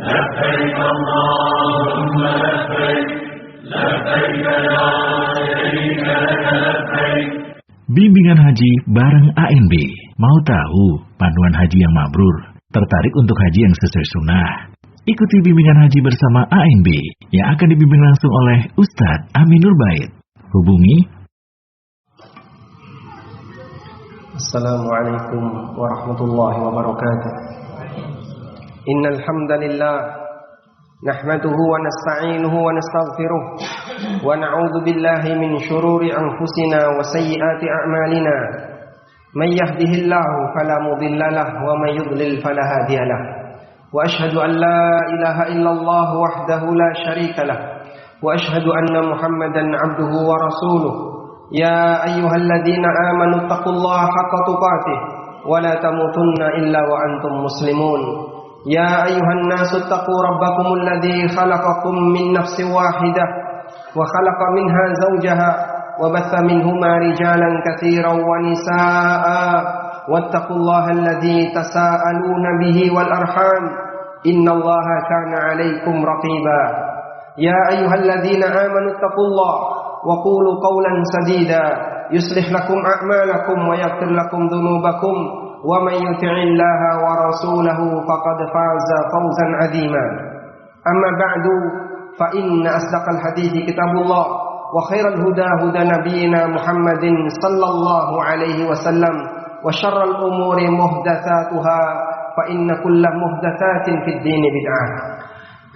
لبيك اللهم لبيك لبيك لا شريك لك لبيك. Bimbingan Haji bareng ANB. Mau tahu panduan haji yang mabrur? Tertarik untuk haji yang sesuai sunnah? Ikuti bimbingan haji bersama ANB yang akan dibimbing langsung oleh Ustadz Aminur Bait. Hubungi. Assalamualaikum warahmatullahi wabarakatuh. Innal hamdalillah nahmaduhu wa nasta'inuhu wa nastaghfiruh wa na'udzu billahi min shururi anfusina wa sayyiati a'malina. May yahdihillahu fala mudilla lahu wa may yudlil fala hadiya lahu. Wa ashhadu an la ilaha illallah wahdahu la syarika lahu wa ashhadu anna Muhammadan 'abduhu wa rasuluh. Ya ayyuhalladzina amanu taqullaha haqqa tuqatih wa la tamutunna illa wa antum muslimun. Ya ayyuhan nasu taqu rabbakumul ladzi khalaqakum min nafsin wahidah wa khalaqa minha zawjaha wa batha minhuma rijalan katsiran wa nisaa'a wattaqullaha alladzi tasaaluna bihi wal arham innallaha kana 'alaykum raqiba. Ya ayyuhalladzina amanu taqullaha wa qulu qawlan sadida yuslih lakum a'malakum wa yaghfir lakum dhunubakum wa man yuti'illaha wa rasulahu faqad faza fawzan 'azima. Amma ba'du fa inna asdaqal hadithi kitabullah wa khairal huda huda nabiyyina Muhammadin sallallahu alaihi wasallam wa syarral umuri muhdatsatuha fa inna kulla muhdatsatin fid din bid'ah.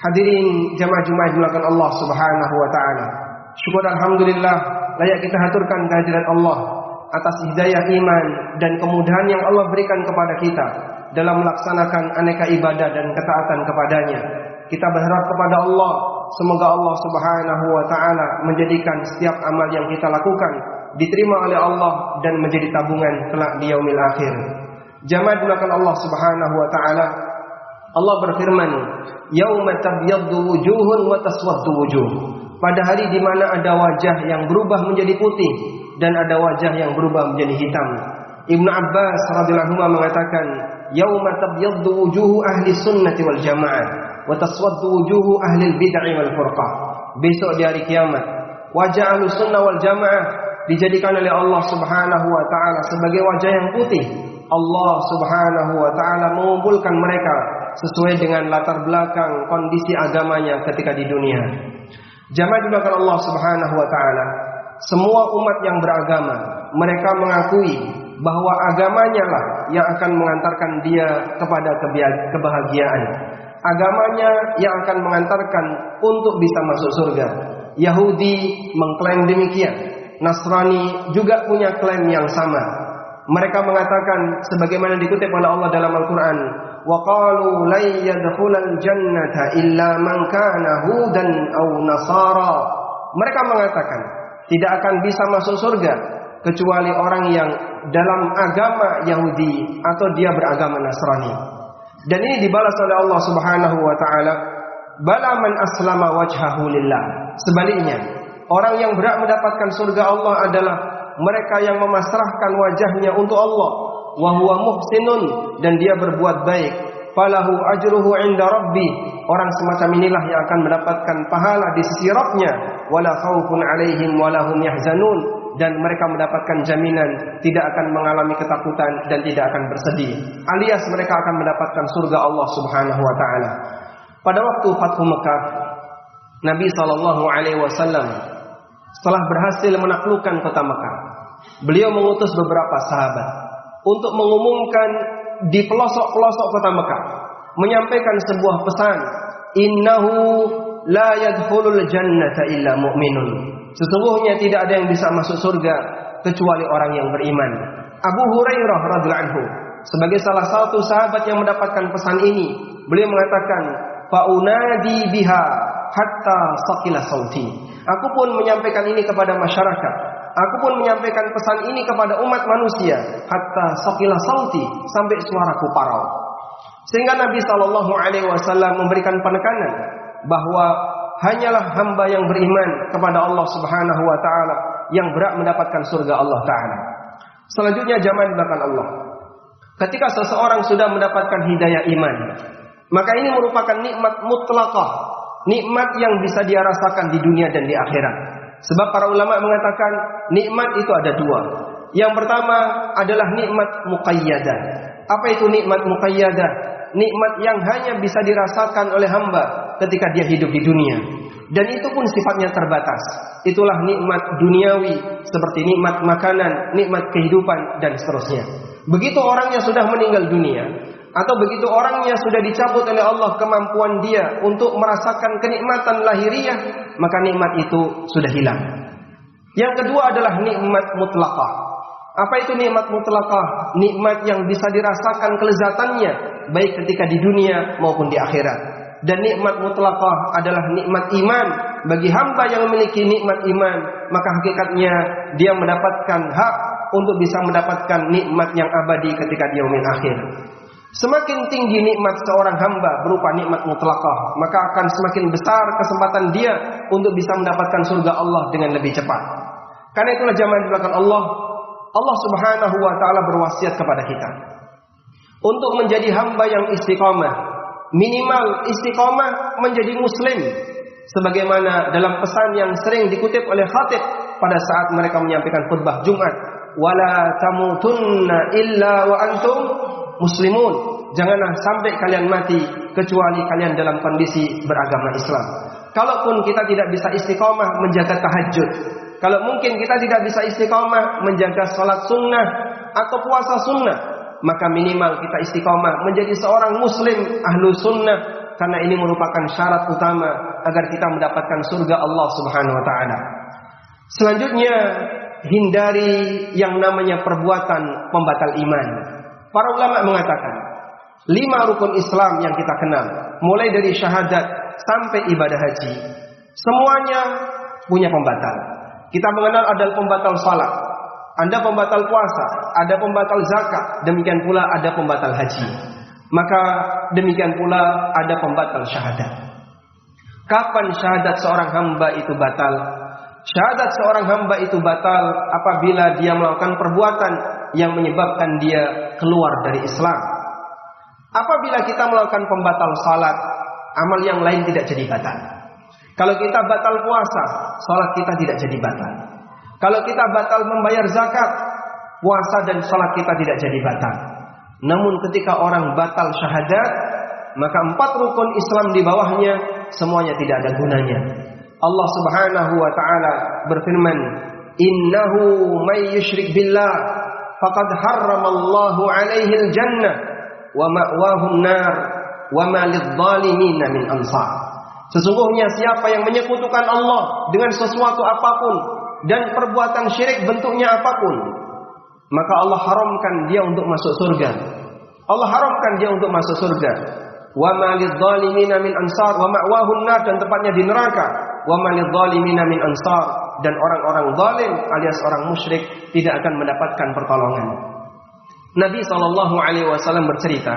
Hadirin jamaah Jumat dimulakan Allah Subhanahu wa taala. Syukur alhamdulillah layak kita haturkan kehadirat Allah atas hidayah iman dan kemudahan yang Allah berikan kepada kita dalam melaksanakan aneka ibadah dan ketaatan kepadanya. Kita berharap kepada Allah, semoga Allah Subhanahu wa taala menjadikan setiap amal yang kita lakukan diterima oleh Allah dan menjadi tabungan kelak di yaumil akhir. Jamaah dimulakan Allah Subhanahu wa taala, Allah berfirman, "Yauma tabyaddu wujuhun wa taswaddu wujuh." Pada hari di mana ada wajah yang berubah menjadi putih dan ada wajah yang berubah menjadi hitam. Ibnu Abbas radhiyallahu anhu mengatakan, "Yauma tabyaddu wujuhu ahli sunnati wal jamaah wa taswaddu wujuhu ahli bid'ah wal furqah." Besok di hari kiamat, wajah ahli sunnah wal jamaah dijadikan oleh Allah Subhanahu wa taala sebagai wajah yang putih. Allah Subhanahu wa taala mengumpulkan mereka sesuai dengan latar belakang kondisi agamanya ketika di dunia. Jamaah dimuliakan Allah Subhanahu wa taala, semua umat yang beragama, mereka mengakui bahwa agamanya lah yang akan mengantarkan dia kepada kebahagiaan. Agamanya yang akan mengantarkan untuk bisa masuk surga. Yahudi mengklaim demikian. Nasrani juga punya klaim yang sama. Mereka mengatakan sebagaimana dikutip oleh Allah dalam Al-Qur'an, wa qalu la yadkhulul jannata illa man kana hudan aw nasara. Mereka mengatakan tidak akan bisa masuk surga kecuali orang yang dalam agama Yahudi atau dia beragama Nasrani. Dan ini dibalas oleh Allah Subhanahu wa taala, bala man aslama wajhahu lillah. Sebaliknya, orang yang berhak mendapatkan surga Allah adalah mereka yang memasrahkan wajahnya untuk Allah, wa huwa muhsinun, dan dia berbuat baik, falahu ajruhu 'inda rabbi. Orang semacam inilah yang akan mendapatkan pahala di sisi Rabb-Nya, wala khaufun 'alaihim wala hum yahzanun, dan mereka mendapatkan jaminan tidak akan mengalami ketakutan dan tidak akan bersedih, alias mereka akan mendapatkan surga Allah Subhanahu wa taala. Pada waktu Fathu Mekah, Nabi sallallahu alaihi wasallam setelah berhasil menaklukkan kota Mekah, beliau mengutus beberapa sahabat untuk mengumumkan di pelosok-pelosok kota Mekah, menyampaikan sebuah pesan, innahu la yadkhulul jannata illa mu'minun. Sesungguhnya tidak ada yang bisa masuk surga kecuali orang yang beriman. Abu Hurairah radhiyallahu anhu sebagai salah satu sahabat yang mendapatkan pesan ini, beliau mengatakan, faunadi biha hatta saqila sauti. Aku pun menyampaikan ini kepada masyarakat. Aku pun menyampaikan pesan ini kepada umat manusia hatta saqila sauti, sampai suaraku parau. Sehingga Nabi sallallahu alaihi wasallam memberikan penekanan bahwa hanyalah hamba yang beriman kepada Allah Subhanahu wa taala yang berhak mendapatkan surga Allah taala. Selanjutnya jamaah dimuliakan Allah. Ketika seseorang sudah mendapatkan hidayah iman, Maka ini merupakan nikmat mutlaqah, nikmat yang bisa dia rasakan di dunia dan di akhirat. Sebab para ulama mengatakan nikmat itu ada dua. Yang pertama adalah nikmat muqayyadah. Apa itu nikmat muqayyadah? Nikmat yang hanya bisa dirasakan oleh hamba ketika dia hidup di dunia. Dan itu pun sifatnya terbatas. Itulah nikmat duniawi seperti nikmat makanan, nikmat kehidupan, dan seterusnya. Begitu orangnya sudah meninggal dunia, atau begitu orangnya sudah dicabut oleh Allah kemampuan dia untuk merasakan kenikmatan lahiriah, maka nikmat itu sudah hilang. Yang kedua adalah nikmat mutlaqah. Apa itu nikmat mutlaqah? Nikmat yang bisa dirasakan kelezatannya baik ketika di dunia maupun di akhirat. Dan nikmat mutlaqah adalah nikmat iman. Bagi hamba yang memiliki nikmat iman, maka hakikatnya dia mendapatkan hak untuk bisa mendapatkan nikmat yang abadi ketika di yaumil akhir. Semakin tinggi nikmat seorang hamba berupa nikmat mutlaqah, maka akan semakin besar kesempatan dia untuk bisa mendapatkan surga Allah dengan lebih cepat. Karena itulah jamaah di belakang Allah, Allah Subhanahu wa taala berwasiat kepada kita untuk menjadi hamba yang istiqamah. Minimal istiqamah menjadi muslim, sebagaimana dalam pesan yang sering dikutip oleh khatib pada saat mereka menyampaikan khutbah Jumat, wala tamutunna illa wa antum muslimun. Janganlah sampai kalian mati kecuali kalian dalam kondisi beragama Islam. Kalaupun kita tidak bisa istiqamah menjaga tahajud, kalau mungkin kita tidak bisa istiqamah menjaga salat sunnah atau puasa sunnah, maka minimal kita istiqamah menjadi seorang muslim ahlu sunnah, karena ini merupakan syarat utama agar kita mendapatkan surga Allah Subhanahu wa taala. Selanjutnya, hindari yang namanya perbuatan pembatal iman. Para ulama mengatakan 5 rukun Islam yang kita kenal, mulai dari syahadat sampai ibadah haji, semuanya punya pembatal. Kita mengenal ada pembatal salat, ada pembatal puasa, ada pembatal zakat, demikian pula ada pembatal haji. Maka demikian pula ada pembatal syahadat. Kapan syahadat seorang hamba itu batal? Syahadat seorang hamba itu batal apabila dia melakukan perbuatan yang menyebabkan dia keluar dari Islam. Apabila kita melakukan pembatal salat, amal yang lain tidak jadi batal. Kalau kita batal puasa, salat kita tidak jadi batal. Kalau kita batal membayar zakat, puasa dan salat kita tidak jadi batal. Namun ketika orang batal syahadat, maka 4 rukun Islam di bawahnya semuanya tidak ada gunanya. Allah Subhanahu wa taala berfirman, "Innahu may yusyrik billah faqad harramallahu 'alaihi al-jannah wa ma'wahu an-nar wa ma lidh-dhalimin min ansar." Sesungguhnya siapa yang menyekutukan Allah dengan sesuatu apapun dan perbuatan syirik bentuknya apapun, maka Allah haramkan dia untuk masuk surga. Allah haramkan dia untuk masuk surga. Wa ma lidh-dhalimin min ansar wa ma'wahu an-nar, dan tempatnya di neraka. Wa ma lidh-dhalimin min ansar, dan orang-orang zalim alias orang musyrik tidak akan mendapatkan pertolongan. Nabi SAW bercerita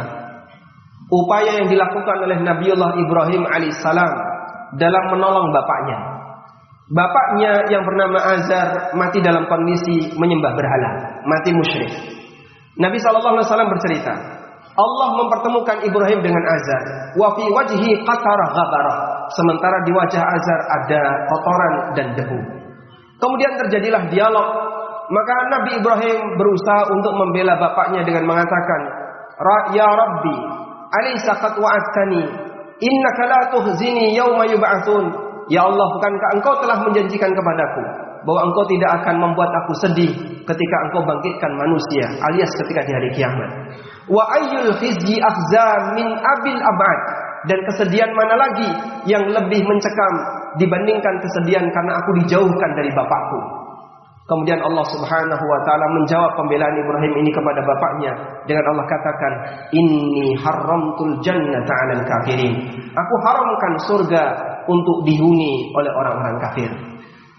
upaya yang dilakukan oleh Nabiullah Ibrahim alaihissalam dalam menolong bapaknya. Bapaknya yang bernama Azar mati dalam kondisi menyembah berhala, mati musyrik. Nabi SAW bercerita, Allah mempertemukan Ibrahim dengan Azar. Wa fi wajhi qatarah ghabarah, sementara di wajah Azar ada kotoran dan debu. Kemudian terjadilah dialog. Maka Nabi Ibrahim berusaha untuk membela bapaknya dengan mengatakan, "Ya Rabbi, alaysa qad wa'adtani innaka la tuhzini yawma yub'atsun." Ya Allah, bukankah engkau telah menjanjikan kepadaku bahwa engkau tidak akan membuat aku sedih ketika engkau bangkitkan manusia, alias ketika di hari kiamat. Wa ayyul khizyi akhza min abil abad, dan kesedihan mana lagi yang lebih mencekam dibandingkan kesedihan karena aku dijauhkan dari bapakku. Kemudian Allah Subhanahu wa taala menjawab pembelaan Ibrahim ini kepada bapaknya dengan Allah katakan, "Inni haramtul jannata 'alal kafirin." Aku haramkan surga untuk dihuni oleh orang-orang kafir.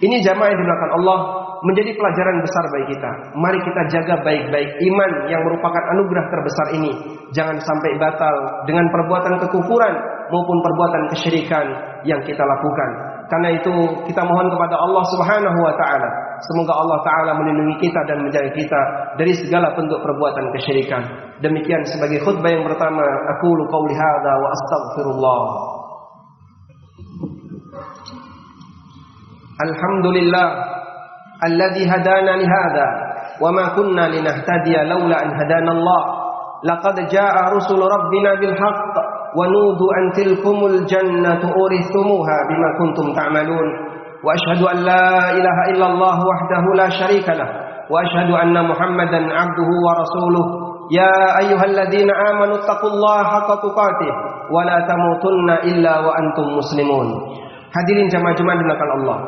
Ini jamaah yang dimuliakan Allah menjadi pelajaran besar bagi kita. Mari kita jaga baik-baik iman yang merupakan anugerah terbesar ini. Jangan sampai batal dengan perbuatan kekufuran maupun perbuatan kesyirikan yang kita lakukan. Karena itu kita mohon kepada Allah Subhanahu wa taala, semoga Allah taala melindungi kita dan menjaga kita dari segala bentuk perbuatan kesyirikan. Demikian sebagai khutbah yang pertama, aqulu qauli hadza wa astaghfirullah. Alhamdulillah alladzi hadana li hadza wa ma kunna linahtadiya laula an hadana Allah. Laqad jaa rusul rabbina bil haqq wa nudu an tilkumul jannatu urithumuha bima kuntum ta'malun. Wa ashhadu an la ilaha illallah wahdahu la syarika lah wa ashhadu anna Muhammadan abduhu wa rasuluh. Ya ayyuhalladzina amanu taqullaha haqqa tuqatih wa la tamutunna illa wa antum muslimun. Hadirin jamaah-jamaah dimuliakan Allah,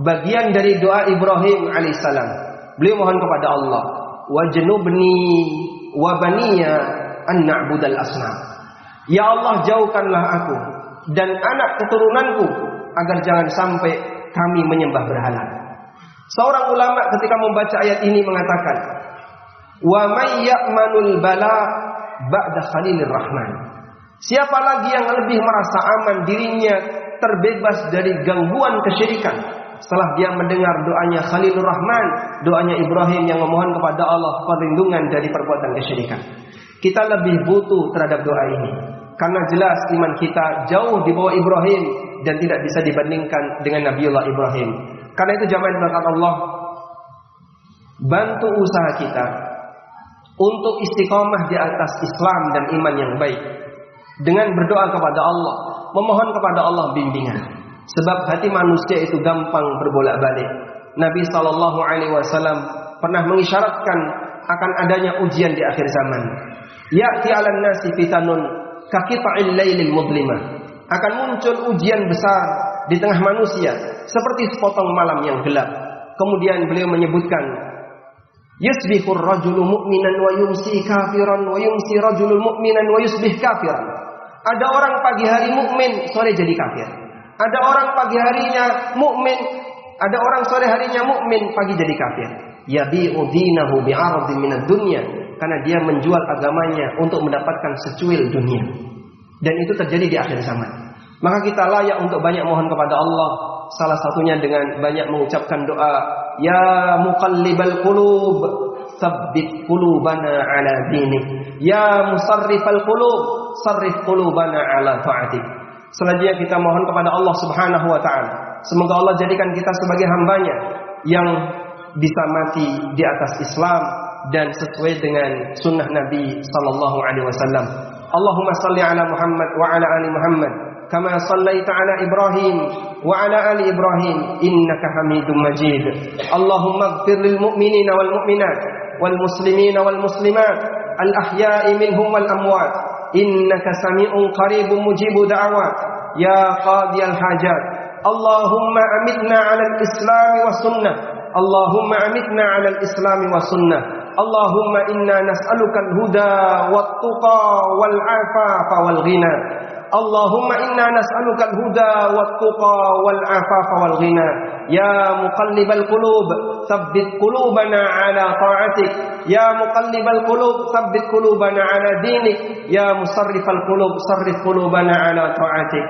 bagian dari doa Ibrahim alaihissalam, beliau mohon kepada Allah, wajnubni wa baniya an na'budal asnam. Ya Allah, jauhkanlah aku dan anak keturunanku agar jangan sampai kami menyembah berhala. Seorang ulama ketika membaca ayat ini mengatakan, wa may ya'manul bala ba'da khalilir rahman. Siapa lagi yang lebih merasa aman dirinya terbebas dari gangguan kesyirikan setelah dia mendengar doanya Khalilur Rahman, doanya Ibrahim yang memohon kepada Allah perlindungan dari perbuatan kesyirikan. Kita lebih butuh terhadap doa ini karena jelas iman kita jauh di bawah Ibrahim dan tidak bisa dibandingkan dengan Nabiullah Ibrahim. Karena itu jamaah diberkati Allah, bantu usaha kita untuk istiqomah di atas Islam dan iman yang baik dengan berdoa kepada Allah, memohon kepada Allah bimbingan. Sebab hati manusia itu gampang berbolak-balik. Nabi SAW pernah mengisyaratkan akan adanya ujian di akhir zaman. Ya'ti 'alan nasi fitanun kaqita'il lailil mudlimah. Akan muncul ujian besar di tengah manusia seperti sepotong malam yang gelap. Kemudian beliau menyebutkan, yusbihur rajulu mu'minan wa yumsi kafiran wa yumsi rajulul mu'minan wa yusbih kafiran. Ada orang pagi hari mukmin, sore jadi kafir. Ada orang pagi harinya mukmin, ada orang sore harinya mukmin, pagi jadi kafir. Yabi'u dinahu bi'ardin minad dunya, karena dia menjual agamanya untuk mendapatkan secuil dunia. Dan itu terjadi di akhir zaman. Maka kita layak untuk banyak mohon kepada Allah. Salah satunya dengan banyak mengucapkan doa, ya muqallibal qulub, tsabbit qulubana ala dinik. Ya musarrifal qulub, sarrif qulubana ala ta'atik. Selanjutnya kita mohon kepada Allah Subhanahu wa taala, semoga Allah jadikan kita sebagai hambanya yang bisa mati di atas Islam dan sesuai dengan sunnah Nabi sallallahu alaihi wasallam. Allahumma salli ala Muhammad wa ala ali Muhammad kama sallaita ala Ibrahim wa ala ali Ibrahim innaka Hamidum Majid. Allahumma ighfir lil mu'minina wal mu'minat wal muslimina wal muslimat al ahya'i minhum wal amwat innaka sami'un qaribun mujibu da'awat ya qadiyal hajat. Allahumma amitna 'ala al-islam wa sunnah. Allahumma amitna 'ala al-islam wa sunnah. Allahumma inna nas'aluka al-huda wat-tuqa wal-'afafa wal-ghina. Allahumma inna nas'aluka al-huda wat-tuqa wal-'afafa wal-ghina. Ya muqallibal qulub, tsabbit qulubana 'ala ta'atik. Ya muqallibal qulub, tsabbit qulubana 'ala dinik. Ya musarrifal qulub, sarrif qulubana 'ala ta'atik.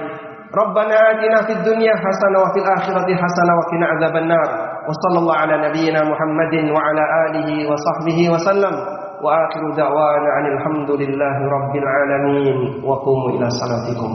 Rabbana atina fid dunya hasanah wa fil akhirati hasanah wa qina adzabannar. Wa sallallahu ala nabiyyina Muhammadin wa ala alihi wa sahbihi wa sallam. Wa akhiru da'wana alhamdulillahi rabbil alamin. Wa qumu ila salatikum.